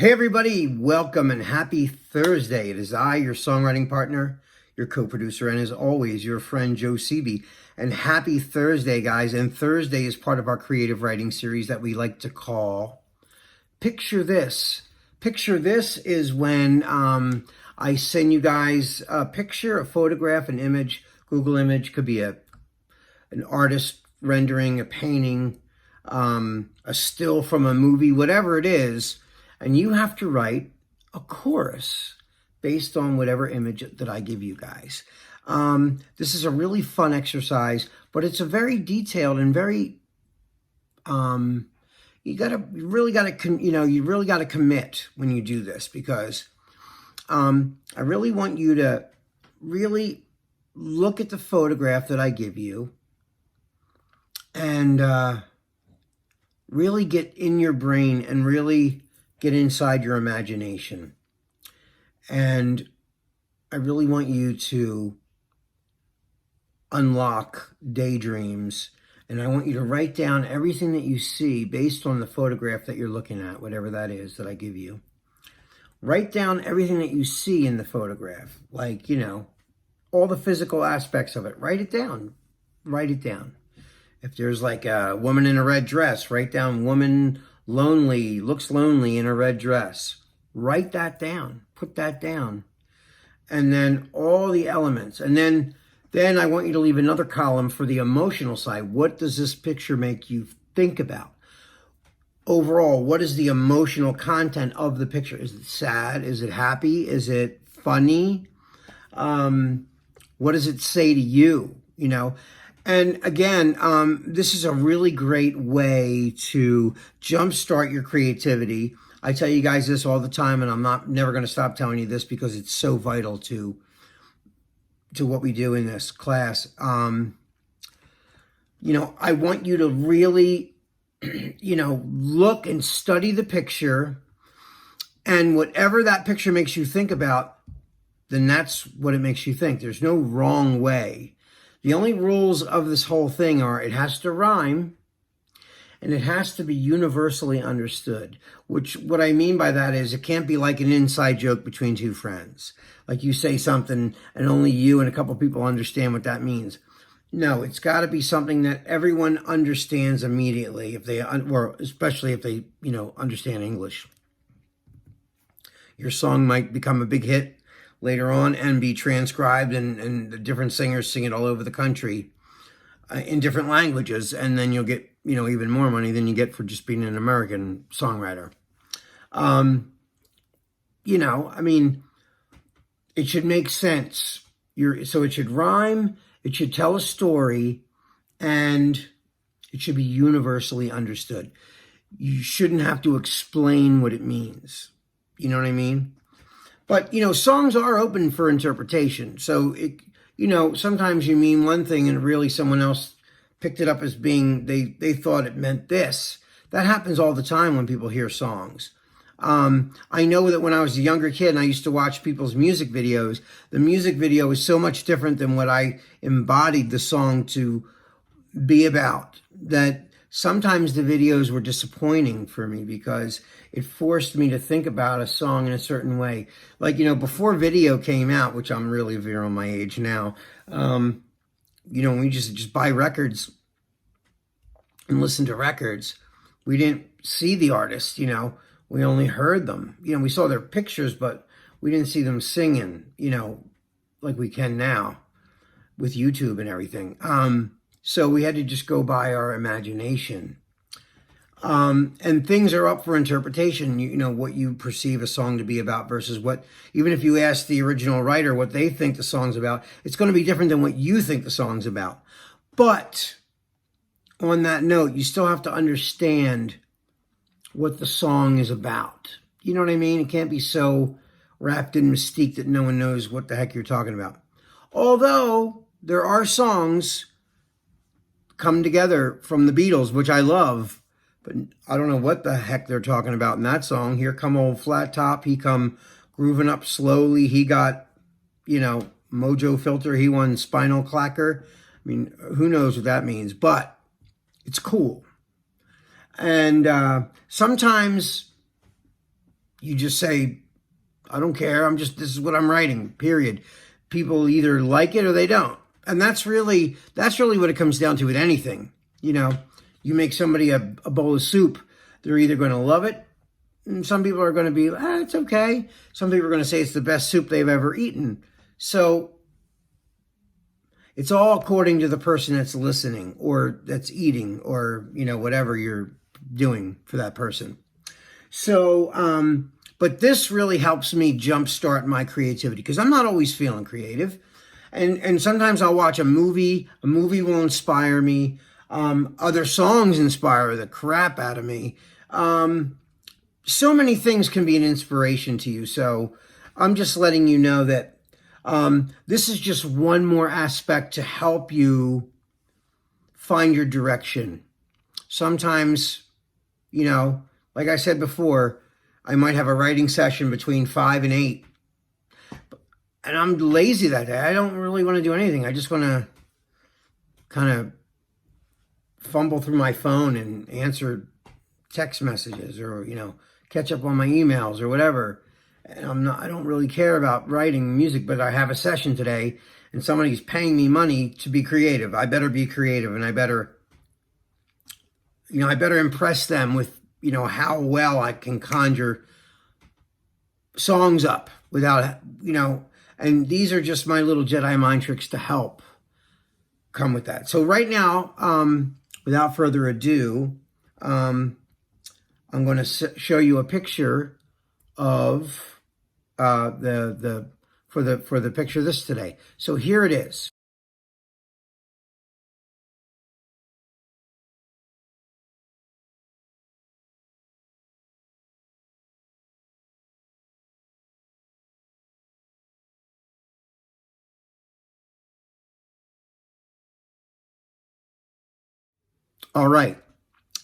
Hey everybody, welcome and happy Thursday. It is I, your songwriting partner, your co-producer, and as always, your friend Joe Seeby. And happy Thursday, guys. And Thursday is part of our creative writing series that we like to call Picture This. Picture This is when I send you guys a picture, a photograph, an image, Google image, could be an artist rendering, a painting, a still from a movie, whatever it is. And you have to write a chorus based on whatever image that I give you guys. This is a really fun exercise, but it's a very detailed and very, you really got to commit when you do this, because I really want you to really look at the photograph that I give you and really get in your brain and really get inside your imagination. And I really want you to unlock daydreams. And I want you to write down everything that you see based on the photograph that you're looking at, whatever that is that I give you. Write down everything that you see in the photograph, like, all the physical aspects of it. Write it down. Write it down. If there's like a woman in a red dress, write down woman lonely, looks lonely in a red dress. Write that down. Put that down. And then all the elements. And then I want you to leave another column for the emotional side. What does this picture make you think about? Overall, what is the emotional content of the picture? Is it sad? Is it happy? Is it funny? What does it say to you? And again, this is a really great way to jumpstart your creativity. I tell you guys this all the time, and I'm never going to stop telling you this because it's so vital to what we do in this class. I want you to really, look and study the picture, and whatever that picture makes you think about, then that's what it makes you think. There's no wrong way. The only rules of this whole thing are it has to rhyme and it has to be universally understood. What I mean by that is it can't be like an inside joke between two friends. Like you say something and only you and a couple people understand what that means. No, it's got to be something that everyone understands immediately, or especially if they, understand English. Your song might become a big hit later on and be transcribed, and the different singers sing it all over the country in different languages, and then you'll get even more money than you get for just being an American songwriter. It should make sense. So it should rhyme, it should tell a story, and it should be universally understood. You shouldn't have to explain what it means. You know what I mean? But, songs are open for interpretation. So, sometimes you mean one thing and really someone else picked it up as being, they thought it meant this. That happens all the time when people hear songs. I know that when I was a younger kid and I used to watch people's music videos, the music video is so much different than what I embodied the song to be about, that sometimes the videos were disappointing for me because it forced me to think about a song in a certain way. Like, before video came out, which I'm really veering on my age now, we just buy records and listen to records. We didn't see the artist, we only heard them. We saw their pictures, but we didn't see them singing, like we can now with YouTube and everything. So we had to just go by our imagination. And things are up for interpretation, what you perceive a song to be about versus what, even if you ask the original writer what they think the song's about, it's going to be different than what you think the song's about. But on that note, you still have to understand what the song is about. You know what I mean? It can't be so wrapped in mystique that no one knows what the heck you're talking about. Although there are songs come together from the Beatles, which I love, but I don't know what the heck they're talking about in that song. Here come old Flat Top. He come grooving up slowly. He got, Mojo Filter. He won Spinal Clacker. I mean, who knows what that means, but it's cool. And sometimes you just say, I don't care. This is what I'm writing, period. People either like it or they don't. And that's really what it comes down to with anything. You know, you make somebody a bowl of soup, they're either going to love it, and some people are going to be, it's okay. Some people are going to say it's the best soup they've ever eaten. So it's all according to the person that's listening or that's eating or, you know, whatever you're doing for that person. So, but this really helps me jumpstart my creativity because I'm not always feeling creative. And sometimes I'll watch a movie will inspire me. Other songs inspire the crap out of me. So many things can be an inspiration to you. So I'm just letting you know that this is just one more aspect to help you find your direction. Sometimes, you know, like I said before, I might have a writing session between 5 and 8. And I'm lazy that day. I don't really want to do anything. I just want to kind of fumble through my phone and answer text messages or, you know, catch up on my emails or whatever. And I don't really care about writing music, but I have a session today and somebody's paying me money to be creative. I better be creative and I better impress them with, you know, how well I can conjure songs up without, you know, and these are just my little Jedi mind tricks to help come with that. So right now, without further ado, I'm going to show you a picture of for the picture this today. So here it is. All right,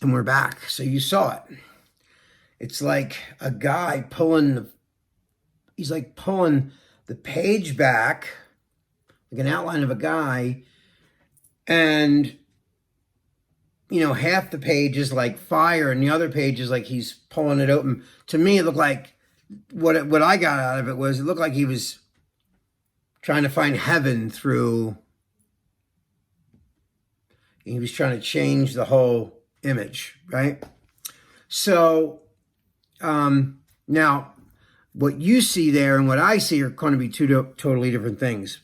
and we're back. So you saw it. It's like a guy he's like pulling the page back, like an outline of a guy, and, you know, half the page is like fire and the other page is like he's pulling it open. To me, it looked like what I got out of it looked like he was trying to find heaven through, he was trying to change the whole image, right? So now what you see there and what I see are going to be two totally different things.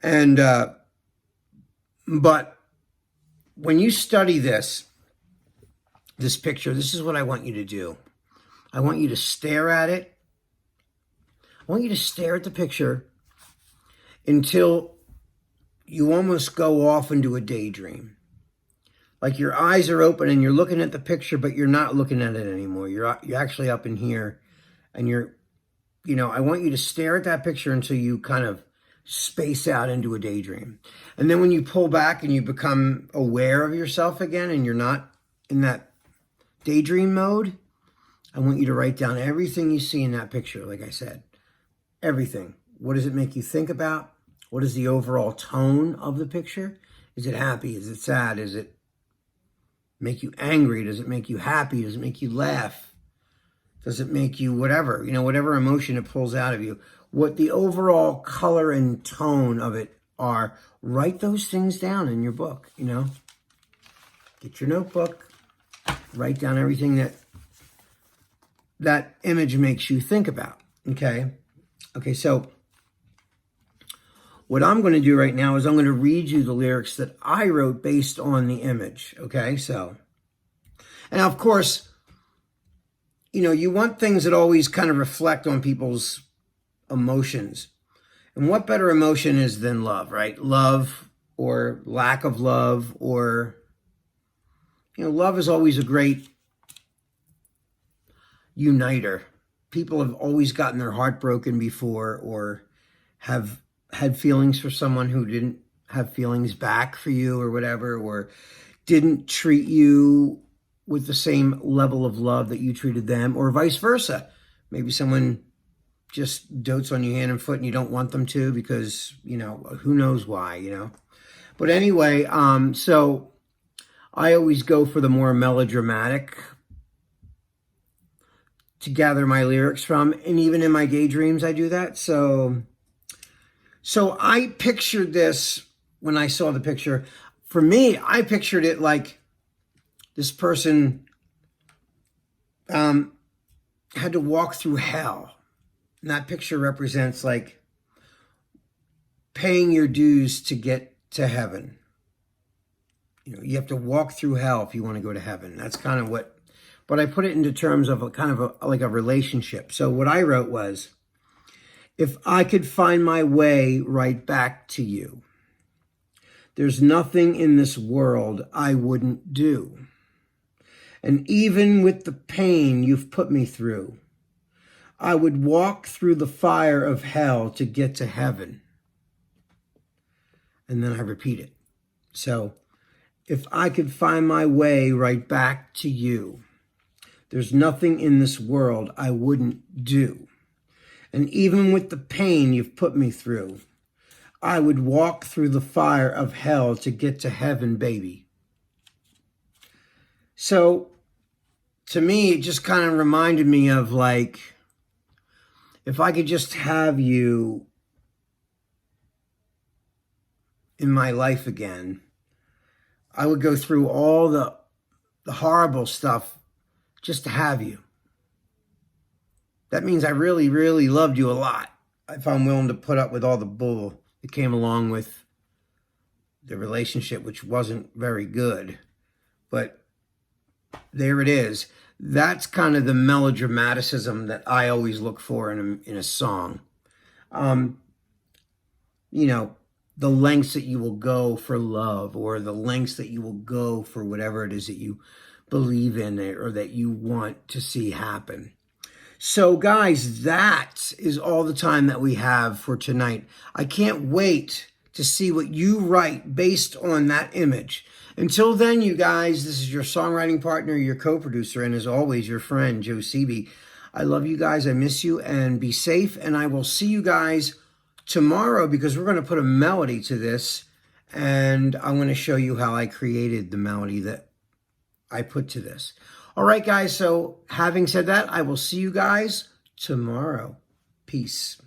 And but when you study this picture, this is what I want you to do. I want you to stare at it. I want you to stare at the picture until you almost go off into a daydream. Like your eyes are open and you're looking at the picture, but you're not looking at it anymore. You're actually up in here and I want you to stare at that picture until you kind of space out into a daydream. And then when you pull back and you become aware of yourself again and you're not in that daydream mode, I want you to write down everything you see in that picture, like I said. Everything. What does it make you think about? What is the overall tone of the picture? Is it happy? Is it sad? Is it make you angry? Does it make you happy? Does it make you laugh? Does it make you whatever? You know, whatever emotion it pulls out of you. What the overall color and tone of it are. Write those things down in your book, you know. Get your notebook. Write down everything that image makes you think about, okay? Okay, so what I'm going to do right now is I'm going to read you the lyrics that I wrote based on the image, okay? So, and of course, you know, you want things that always kind of reflect on people's emotions. And what better emotion is than love, right? Love or lack of love or, you know, love is always a great uniter. People have always gotten their heart broken before or have had feelings for someone who didn't have feelings back for you or whatever, or didn't treat you with the same level of love that you treated them, or vice versa. Maybe someone just dotes on you hand and foot and you don't want them to because, you know, who knows why, you know. But anyway, so I always go for the more melodramatic to gather my lyrics from. And even in my daydreams, I do that. So I pictured this when I saw the picture. For me, I pictured it like this person had to walk through hell. And that picture represents like paying your dues to get to heaven. You know, you have to walk through hell if you want to go to heaven. That's kind of what, but I put it into terms of like a relationship. So what I wrote was, if I could find my way right back to you, there's nothing in this world I wouldn't do. And even with the pain you've put me through, I would walk through the fire of hell to get to heaven. And then I repeat it. So, if I could find my way right back to you, there's nothing in this world I wouldn't do. And even with the pain you've put me through, I would walk through the fire of hell to get to heaven, baby. So, to me, it just kind of reminded me of like, if I could just have you in my life again, I would go through all the horrible stuff just to have you. That means I really, really loved you a lot. If I'm willing to put up with all the bull that came along with the relationship, which wasn't very good. But there it is. That's kind of the melodramaticism that I always look for in a song. You know, the lengths that you will go for love, or the lengths that you will go for whatever it is that you believe in or that you want to see happen. So guys, that is all the time that we have for tonight. I can't wait to see what you write based on that image. Until then, you guys, this is your songwriting partner, your co-producer, and as always, your friend, Joe Sebi. I love you guys. I miss you, and be safe. And I will see you guys tomorrow, because we're going to put a melody to this, and I'm going to show you how I created the melody that I put to this. All right, guys. So having said that, I will see you guys tomorrow. Peace.